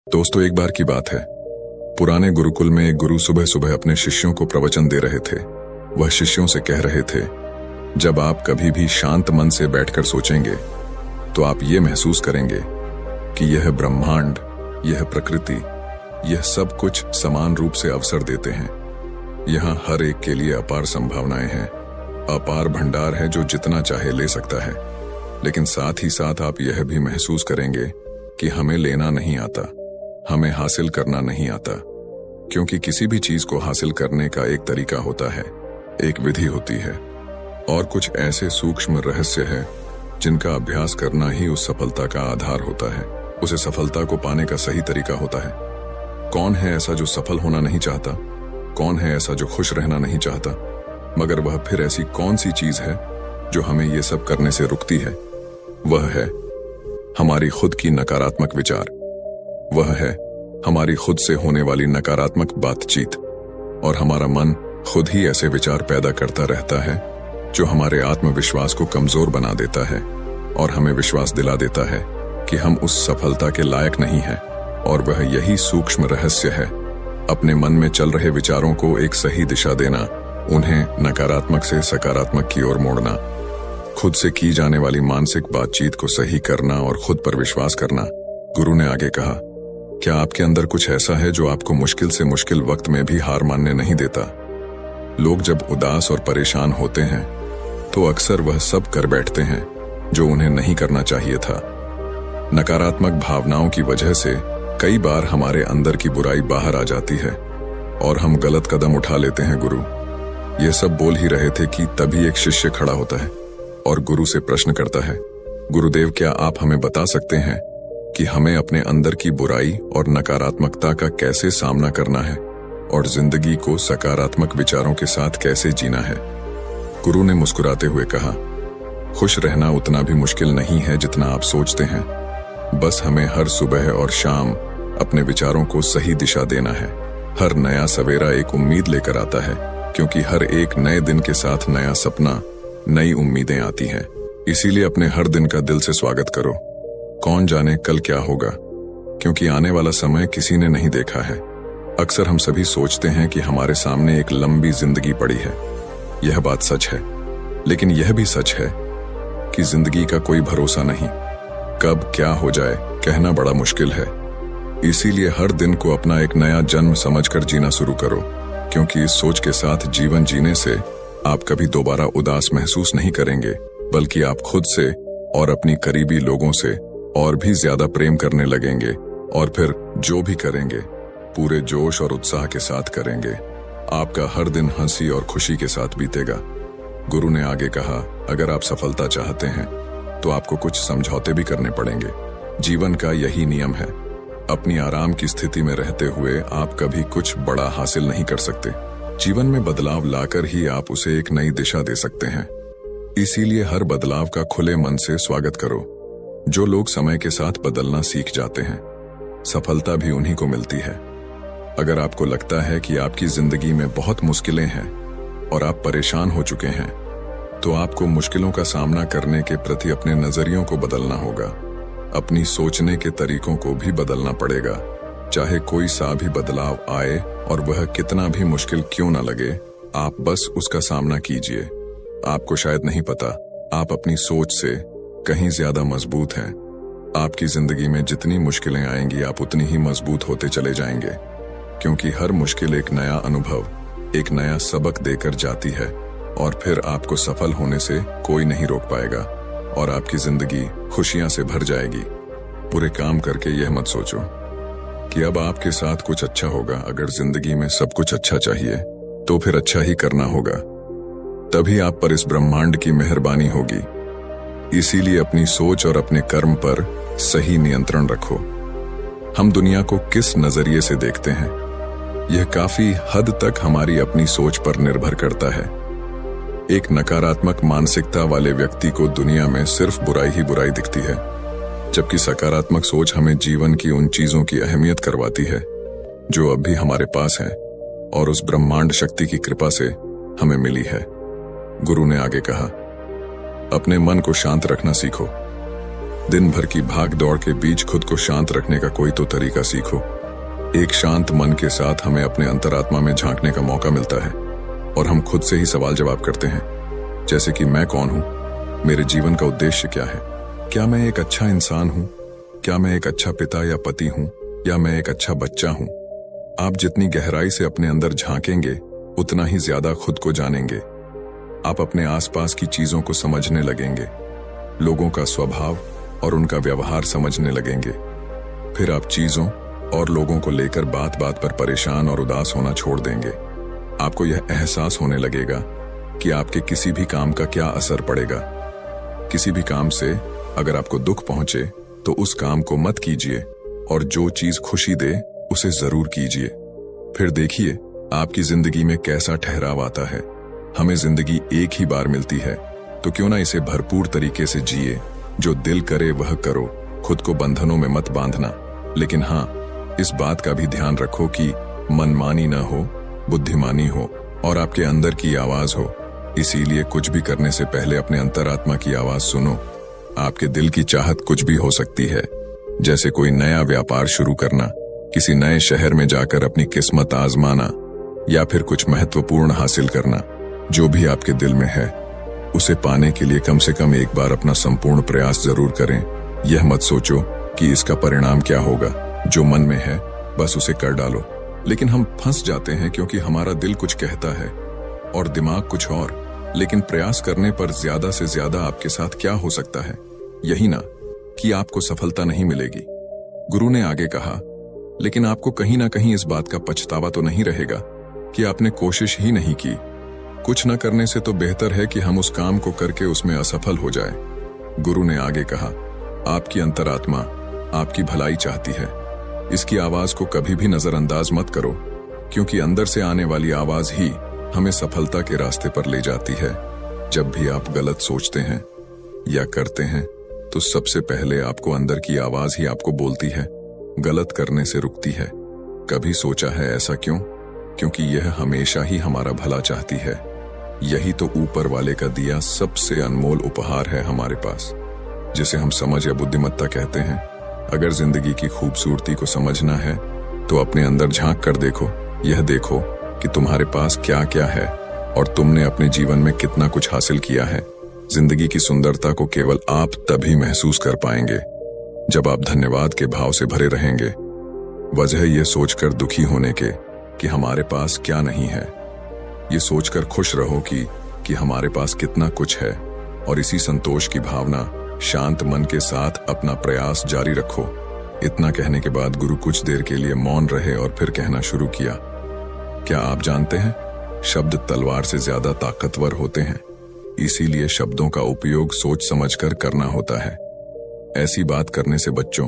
दोस्तों, एक बार की बात है। पुराने गुरुकुल में एक गुरु सुबह सुबह अपने शिष्यों को प्रवचन दे रहे थे। वह शिष्यों से कह रहे थे, जब आप कभी भी शांत मन से बैठकर सोचेंगे तो आप ये महसूस करेंगे कि यह ब्रह्मांड, यह प्रकृति, यह सब कुछ समान रूप से अवसर देते हैं। यहाँ हर एक के लिए अपार संभावनाएं हैं, अपार भंडार है जो जितना चाहे ले सकता है। लेकिन साथ ही साथ आप यह भी महसूस करेंगे कि हमें लेना नहीं आता, हमें हासिल करना नहीं आता। क्योंकि किसी भी चीज को हासिल करने का एक तरीका होता है, एक विधि होती है, और कुछ ऐसे सूक्ष्म रहस्य है जिनका अभ्यास करना ही उस सफलता का आधार होता है, उसे सफलता को पाने का सही तरीका होता है। कौन है ऐसा जो सफल होना नहीं चाहता? कौन है ऐसा जो खुश रहना नहीं चाहता? मगर वह फिर ऐसी कौन सी चीज है जो हमें ये सब करने से रुकती है? वह है हमारी खुद की नकारात्मक विचार। वह है हमारी खुद से होने वाली नकारात्मक बातचीत। और हमारा मन खुद ही ऐसे विचार पैदा करता रहता है जो हमारे आत्मविश्वास को कमजोर बना देता है और हमें विश्वास दिला देता है कि हम उस सफलता के लायक नहीं हैं। और वह यही सूक्ष्म रहस्य है, अपने मन में चल रहे विचारों को एक सही दिशा देना, उन्हें नकारात्मक से सकारात्मक की ओर मोड़ना, खुद से की जाने वाली मानसिक बातचीत को सही करना और खुद पर विश्वास करना। गुरु ने आगे कहा, क्या आपके अंदर कुछ ऐसा है जो आपको मुश्किल से मुश्किल वक्त में भी हार मानने नहीं देता? लोग जब उदास और परेशान होते हैं तो अक्सर वह सब कर बैठते हैं जो उन्हें नहीं करना चाहिए था। नकारात्मक भावनाओं की वजह से कई बार हमारे अंदर की बुराई बाहर आ जाती है और हम गलत कदम उठा लेते हैं। गुरु ये सब बोल ही रहे थे कि तभी एक शिष्य खड़ा होता है और गुरु से प्रश्न करता है, गुरुदेव, क्या आप हमें बता सकते हैं कि हमें अपने अंदर की बुराई और नकारात्मकता का कैसे सामना करना है और जिंदगी को सकारात्मक विचारों के साथ कैसे जीना है? गुरु ने मुस्कुराते हुए कहा, खुश रहना उतना भी मुश्किल नहीं है जितना आप सोचते हैं। बस हमें हर सुबह और शाम अपने विचारों को सही दिशा देना है। हर नया सवेरा एक उम्मीद लेकर आता है, क्योंकि हर एक नए दिन के साथ नया सपना, नई उम्मीदें आती हैं। इसीलिए अपने हर दिन का दिल से स्वागत करो। कौन जाने कल क्या होगा, क्योंकि आने वाला समय किसी ने नहीं देखा है। अक्सर हम सभी सोचते हैं कि हमारे सामने एक लंबी जिंदगी पड़ी है। यह बात सच है, लेकिन यह भी सच है कि जिंदगी का कोई भरोसा नहीं। कब क्या हो जाए कहना बड़ा मुश्किल है। इसीलिए हर दिन को अपना एक नया जन्म समझकर जीना शुरू करो, क्योंकि इस सोच के साथ जीवन जीने से आप कभी दोबारा उदास महसूस नहीं करेंगे, बल्कि आप खुद से और अपनी करीबी लोगों से और भी ज्यादा प्रेम करने लगेंगे। और फिर जो भी करेंगे पूरे जोश और उत्साह के साथ करेंगे। आपका हर दिन हंसी और खुशी के साथ बीतेगा। गुरु ने आगे कहा, अगर आप सफलता चाहते हैं तो आपको कुछ समझौते भी करने पड़ेंगे। जीवन का यही नियम है, अपनी आराम की स्थिति में रहते हुए आप कभी कुछ बड़ा हासिल नहीं कर सकते। जीवन में बदलाव लाकर ही आप उसे एक नई दिशा दे सकते हैं। इसीलिए हर बदलाव का खुले मन से स्वागत करो। जो लोग समय के साथ बदलना सीख जाते हैं, सफलता भी उन्हीं को मिलती है। अगर आपको लगता है कि आपकी जिंदगी में बहुत मुश्किलें हैं और आप परेशान हो चुके हैं, तो आपको मुश्किलों का सामना करने के प्रति अपने नजरियों को बदलना होगा। अपनी सोचने के तरीकों को भी बदलना पड़ेगा। चाहे कोई सा भी बदलाव आए और वह कितना भी मुश्किल क्यों न लगे, आप बस उसका सामना कीजिए। आपको शायद नहीं पता, आप अपनी सोच से कहीं ज्यादा मजबूत हैं। आपकी जिंदगी में जितनी मुश्किलें आएंगी, आप उतनी ही मजबूत होते चले जाएंगे, क्योंकि हर मुश्किल एक नया अनुभव, एक नया सबक देकर जाती है। और फिर आपको सफल होने से कोई नहीं रोक पाएगा और आपकी जिंदगी खुशियां से भर जाएगी। पूरे काम करके यह मत सोचो कि अब आपके साथ कुछ अच्छा होगा। अगर जिंदगी में सब कुछ अच्छा चाहिए तो फिर अच्छा ही करना होगा, तभी आप पर इस ब्रह्मांड की मेहरबानी होगी। इसीलिए अपनी सोच और अपने कर्म पर सही नियंत्रण रखो। हम दुनिया को किस नजरिए से देखते हैं, यह काफी हद तक हमारी अपनी सोच पर निर्भर करता है। एक नकारात्मक मानसिकता वाले व्यक्ति को दुनिया में सिर्फ बुराई ही बुराई दिखती है, जबकि सकारात्मक सोच हमें जीवन की उन चीजों की अहमियत करवाती है जो अब भी हमारे पास हैं और उस ब्रह्मांड शक्ति की कृपा से हमें मिली है। गुरु ने आगे कहा, अपने मन को शांत रखना सीखो। दिन भर की भाग दौड़ के बीच खुद को शांत रखने का कोई तो तरीका सीखो। एक शांत मन के साथ हमें अपने अंतरात्मा में झांकने का मौका मिलता है और हम खुद से ही सवाल जवाब करते हैं, जैसे कि मैं कौन हूं, मेरे जीवन का उद्देश्य क्या है, क्या मैं एक अच्छा इंसान हूं, क्या मैं एक अच्छा पिता या पति हूं, या मैं एक अच्छा बच्चा हूं। आप जितनी गहराई से अपने अंदर झांकेंगे उतना ही ज्यादा खुद को जानेंगे। आप अपने आसपास की चीजों को समझने लगेंगे, लोगों का स्वभाव और उनका व्यवहार समझने लगेंगे। फिर आप चीजों और लोगों को लेकर बात बात पर परेशान और उदास होना छोड़ देंगे। आपको यह एहसास होने लगेगा कि आपके किसी भी काम का क्या असर पड़ेगा। किसी भी काम से अगर आपको दुख पहुंचे तो उस काम को मत कीजिए और जो चीज खुशी दे उसे जरूर कीजिए। फिर देखिए आपकी जिंदगी में कैसा ठहराव आता है। हमें जिंदगी एक ही बार मिलती है, तो क्यों ना इसे भरपूर तरीके से जिए। जो दिल करे वह करो, खुद को बंधनों में मत बांधना। लेकिन हाँ, इस बात का भी ध्यान रखो कि मनमानी न हो, बुद्धिमानी हो और आपके अंदर की आवाज हो। इसीलिए कुछ भी करने से पहले अपने अंतरात्मा की आवाज सुनो। आपके दिल की चाहत कुछ भी हो सकती है, जैसे कोई नया व्यापार शुरू करना, किसी नए शहर में जाकर अपनी किस्मत आजमाना, या फिर कुछ महत्वपूर्ण हासिल करना। जो भी आपके दिल में है उसे पाने के लिए कम से कम एक बार अपना संपूर्ण प्रयास जरूर करें। यह मत सोचो कि इसका परिणाम क्या होगा। जो मन में है बस उसे कर डालो। लेकिन हम फंस जाते हैं क्योंकि हमारा दिल कुछ कहता है और दिमाग कुछ और। लेकिन प्रयास करने पर ज्यादा से ज्यादा आपके साथ क्या हो सकता है, यही ना कि आपको सफलता नहीं मिलेगी। गुरु ने आगे कहा, लेकिन आपको कहीं ना कहीं इस बात का पछतावा तो नहीं रहेगा कि आपने कोशिश ही नहीं की। कुछ न करने से तो बेहतर है कि हम उस काम को करके उसमें असफल हो जाए। गुरु ने आगे कहा, आपकी अंतरात्मा आपकी भलाई चाहती है। इसकी आवाज को कभी भी नजरअंदाज मत करो, क्योंकि अंदर से आने वाली आवाज ही हमें सफलता के रास्ते पर ले जाती है। जब भी आप गलत सोचते हैं या करते हैं तो सबसे पहले आपको अंदर की आवाज ही आपको बोलती है, गलत करने से रुकती है। कभी सोचा है ऐसा क्यों? क्योंकि यह हमेशा ही हमारा भला चाहती है। यही तो ऊपर वाले का दिया सबसे अनमोल उपहार है हमारे पास, जिसे हम समझ या बुद्धिमत्ता कहते हैं। अगर जिंदगी की खूबसूरती को समझना है तो अपने अंदर झांक कर देखो। यह देखो कि तुम्हारे पास क्या क्या है और तुमने अपने जीवन में कितना कुछ हासिल किया है। जिंदगी की सुंदरता को केवल आप तभी महसूस कर पाएंगे जब आप धन्यवाद के भाव से भरे रहेंगे। वजह यह सोचकर दुखी होने के कि हमारे पास क्या नहीं है, ये सोचकर खुश रहो कि हमारे पास कितना कुछ है। और इसी संतोष की भावना, शांत मन के साथ अपना प्रयास जारी रखो। इतना कहने के बाद गुरु कुछ देर के लिए मौन रहे और फिर कहना शुरू किया, क्या आप जानते हैं, शब्द तलवार से ज्यादा ताकतवर होते हैं। इसीलिए शब्दों का उपयोग सोच समझकर करना होता है। ऐसी बात करने से बच्चों,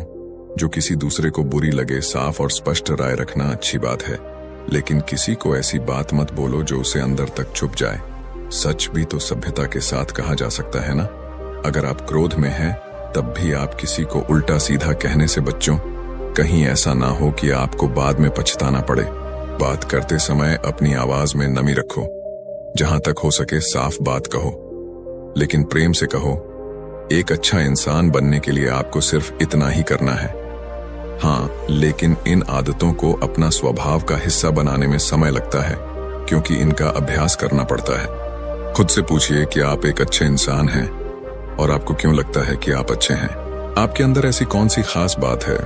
जो किसी दूसरे को बुरी लगे, साफ और स्पष्ट राय रखना अच्छी बात है, लेकिन किसी को ऐसी बात मत बोलो जो उसे अंदर तक छुप जाए। सच भी तो सभ्यता के साथ कहा जा सकता है ना। अगर आप क्रोध में हैं तब भी आप किसी को उल्टा सीधा कहने से बच्चों, कहीं ऐसा ना हो कि आपको बाद में पछताना पड़े। बात करते समय अपनी आवाज में नमी रखो। जहां तक हो सके साफ बात कहो, लेकिन प्रेम से कहो। एक अच्छा इंसान बनने के लिए आपको सिर्फ इतना ही करना है। हाँ, लेकिन इन आदतों को अपना स्वभाव का हिस्सा बनाने में समय लगता है, क्योंकि इनका अभ्यास करना पड़ता है। खुद से पूछिए कि आप एक अच्छे इंसान हैं और आपको क्यों लगता है कि आप अच्छे हैं। आपके अंदर ऐसी कौन सी खास बात है,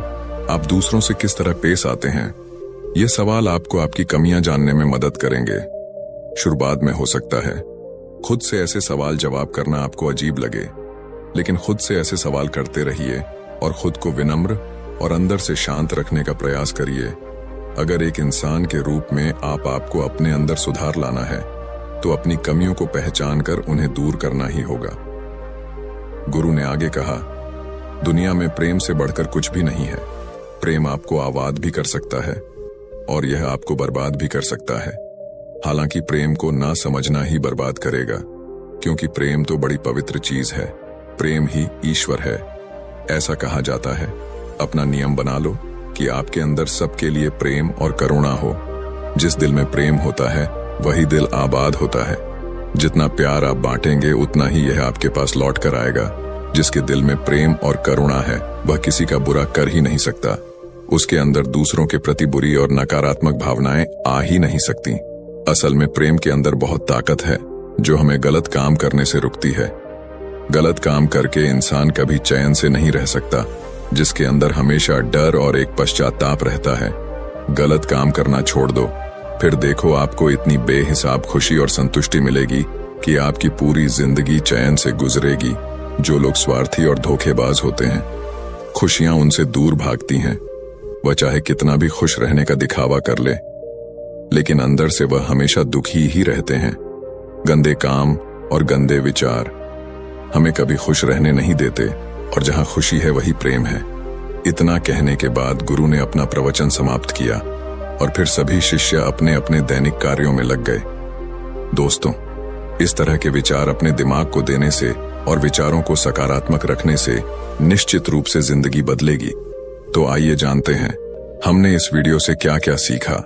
आप दूसरों से किस तरह पेश आते हैं। ये सवाल आपको आपकी कमियां जानने में मदद करेंगे। शुरुआत में हो सकता है खुद से ऐसे सवाल जवाब करना आपको अजीब लगे, लेकिन खुद से ऐसे सवाल करते रहिए और खुद को विनम्र और अंदर से शांत रखने का प्रयास करिए। अगर एक इंसान के रूप में आपको अपने अंदर सुधार लाना है तो अपनी कमियों को पहचान कर उन्हें दूर करना ही होगा। गुरु ने आगे कहा, दुनिया में प्रेम से बढ़कर कुछ भी नहीं है। प्रेम आपको आबाद भी कर सकता है और यह आपको बर्बाद भी कर सकता है। हालांकि प्रेम को ना समझना ही बर्बाद करेगा, क्योंकि प्रेम तो बड़ी पवित्र चीज है। प्रेम ही ईश्वर है, ऐसा कहा जाता है। अपना नियम बना लो कि आपके अंदर सबके लिए प्रेम और करुणा हो। जिस दिल में प्रेम होता है वही दिल आबाद होता है। जितना प्यार आप बांटेंगे उतना ही यह आपके पास लौट कर आएगा। जिसके दिल में प्रेम और करुणा है वह किसी का बुरा कर ही नहीं सकता। उसके अंदर दूसरों के प्रति बुरी और नकारात्मक भावनाएं आ ही नहीं सकती। असल में प्रेम के अंदर बहुत ताकत है जो हमें गलत काम करने से रुकती है। गलत काम करके इंसान कभी चैन से नहीं रह सकता, जिसके अंदर हमेशा डर और एक पश्चाताप रहता है। गलत काम करना छोड़ दो, फिर देखो आपको इतनी बेहिसाब खुशी और संतुष्टि मिलेगी कि आपकी पूरी जिंदगी चैन से गुजरेगी। जो लोग स्वार्थी और धोखेबाज होते हैं, खुशियां उनसे दूर भागती हैं। वह चाहे कितना भी खुश रहने का दिखावा कर ले, लेकिन अंदर से वह हमेशा दुखी ही रहते हैं। गंदे काम और गंदे विचार हमें कभी खुश रहने नहीं देते, और जहां खुशी है वही प्रेम है। इतना कहने के बाद गुरु ने अपना प्रवचन समाप्त किया और फिर सभी शिष्य अपने अपने दैनिक कार्यों में लग गए। दोस्तों, इस तरह के विचार अपने दिमाग को देने से और विचारों को सकारात्मक रखने से निश्चित रूप से जिंदगी बदलेगी। तो आइए जानते हैं हमने इस वीडियो से क्या क्या सीखा।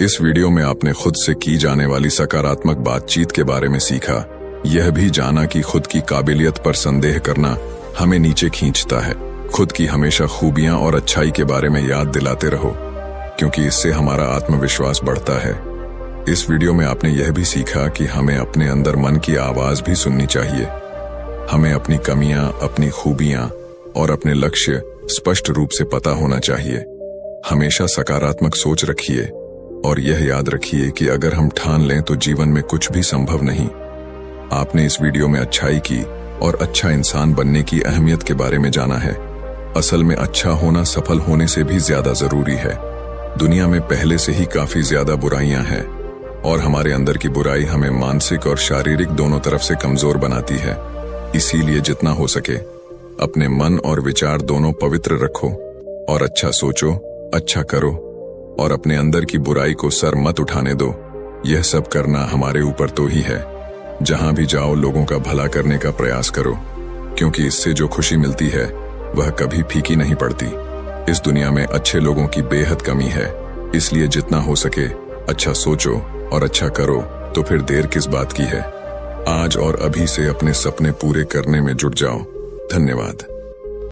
इस वीडियो में आपने खुद से की जाने वाली सकारात्मक बातचीत के बारे में सीखा। यह भी जाना कि खुद की काबिलियत पर संदेह करना हमें नीचे खींचता है। खुद की हमेशा खूबियां और अच्छाई के बारे में याद दिलाते रहो, क्योंकि इससे हमारा आत्मविश्वास बढ़ता है। इस वीडियो में आपने यह भी सीखा कि हमें अपने अंदर मन की आवाज भी सुननी चाहिए। हमें अपनी कमियां, अपनी खूबियां और अपने लक्ष्य स्पष्ट रूप से पता होना चाहिए। हमेशा सकारात्मक सोच रखिए और यह याद रखिए कि अगर हम ठान लें तो जीवन में कुछ भी संभव नहीं। आपने इस वीडियो में अच्छाई की और अच्छा इंसान बनने की अहमियत के बारे में जाना है। असल में अच्छा होना सफल होने से भी ज्यादा जरूरी है। दुनिया में पहले से ही काफी ज्यादा बुराइयां हैं और हमारे अंदर की बुराई हमें मानसिक और शारीरिक दोनों तरफ से कमजोर बनाती है। इसीलिए जितना हो सके अपने मन और विचार दोनों पवित्र रखो और अच्छा सोचो, अच्छा करो और अपने अंदर की बुराई को सर मत उठाने दो। यह सब करना हमारे ऊपर तो ही है। जहां भी जाओ लोगों का भला करने का प्रयास करो, क्योंकि इससे जो खुशी मिलती है वह कभी फीकी नहीं पड़ती। इस दुनिया में अच्छे लोगों की बेहद कमी है, इसलिए जितना हो सके अच्छा सोचो और अच्छा करो। तो फिर देर किस बात की है। आज और अभी से अपने सपने पूरे करने में जुट जाओ। धन्यवाद।